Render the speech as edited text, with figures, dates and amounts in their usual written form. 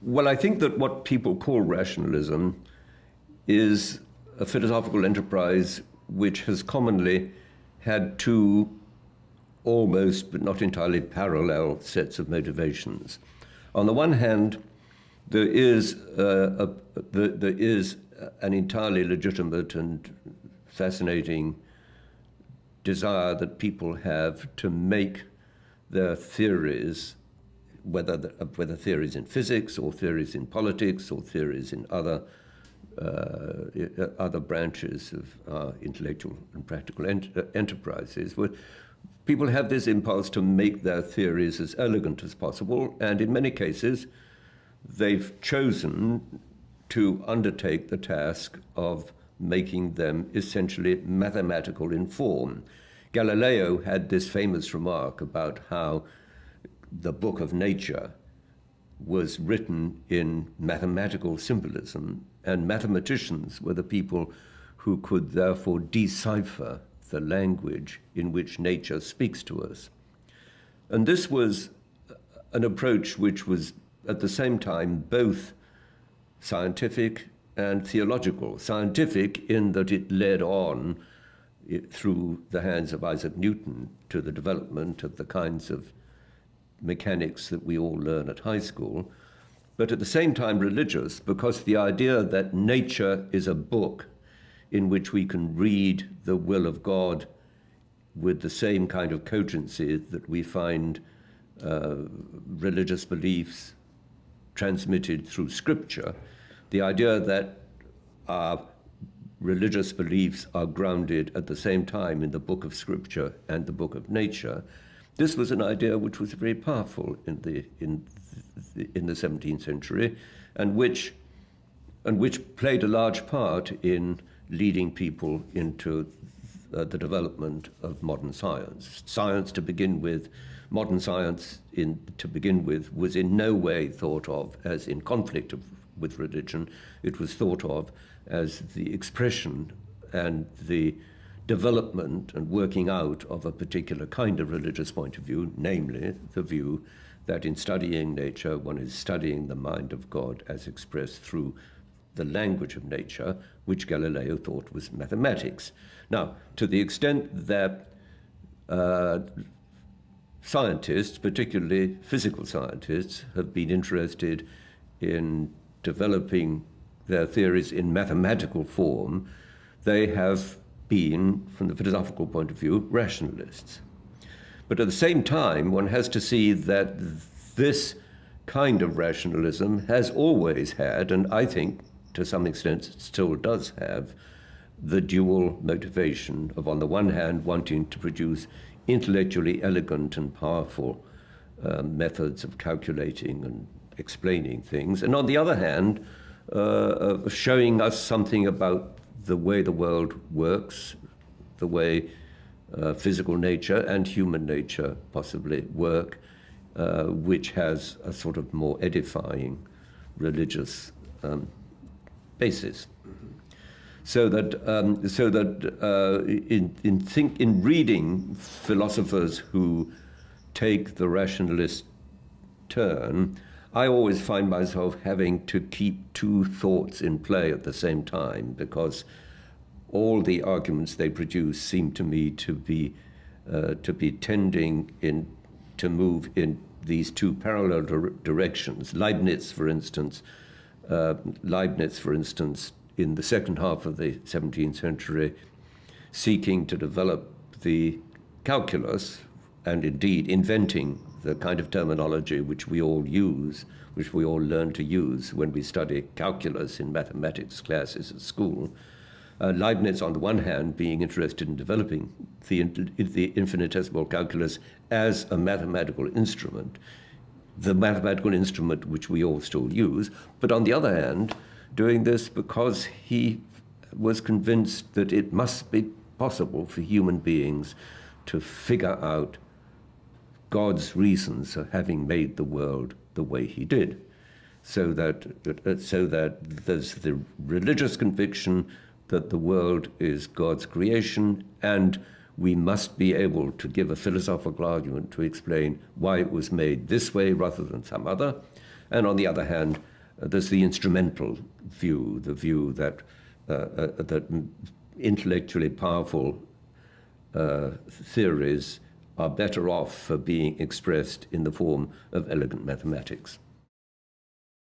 Well, I think that what people call rationalism is a philosophical enterprise which has commonly had two almost but not entirely parallel sets of motivations. On the one hand, there is an entirely legitimate and fascinating desire that people have to make their theories, whether theories in physics or theories in politics or theories in other branches of intellectual and practical enterprises, where people have this impulse to make their theories as elegant as possible, and in many cases they've chosen to undertake the task of making them essentially mathematical in form. Galileo had this famous remark about how the book of nature was written in mathematical symbolism, and mathematicians were the people who could therefore decipher the language in which nature speaks to us. And this was an approach which was at the same time both scientific and theological. Scientific in that it led on through the hands of Isaac Newton to the development of the kinds of mechanics that we all learn at high school, but at the same time religious, because the idea that nature is a book in which we can read the will of God with the same kind of cogency that we find religious beliefs transmitted through scripture, the idea that our religious beliefs are grounded at the same time in the book of scripture and the book of nature, this was an idea which was very powerful in the 17th century, and which played a large part in leading people into the development of modern science. Science to begin with, modern science to begin with, was in no way thought of as in conflict with religion. It was thought of as the expression and the development and working out of a particular kind of religious point of view, namely the view that in studying nature, one is studying the mind of God as expressed through the language of nature, which Galileo thought was mathematics. Now, to the extent that scientists, particularly physical scientists, have been interested in developing their theories in mathematical form, they have been, from the philosophical point of view, rationalists. But at the same time, one has to see that this kind of rationalism has always had, and I think to some extent still does have, the dual motivation of, on the one hand, wanting to produce intellectually elegant and powerful methods of calculating and explaining things, and on the other hand, showing us something about the way the world works, the way physical nature and human nature possibly work, which has a sort of more edifying religious basis. So that in reading philosophers who take the rationalist turn, I always find myself having to keep two thoughts in play at the same time, because all the arguments they produce seem to me to be tending to move in these two parallel directions. Leibniz, for instance, in the second half of the 17th century, seeking to develop the calculus, and indeed inventing the kind of terminology which we all use, which we all learn to use when we study calculus in mathematics classes at school. Leibniz, on the one hand, being interested in developing the infinitesimal calculus as a mathematical instrument, the mathematical instrument which we all still use, but on the other hand, doing this because he was convinced that it must be possible for human beings to figure out God's reasons for having made the world the way he did. So that there's the religious conviction that the world is God's creation, and we must be able to give a philosophical argument to explain why it was made this way rather than some other. And on the other hand, there's the instrumental view, the view that that intellectually powerful theories are better off for being expressed in the form of elegant mathematics.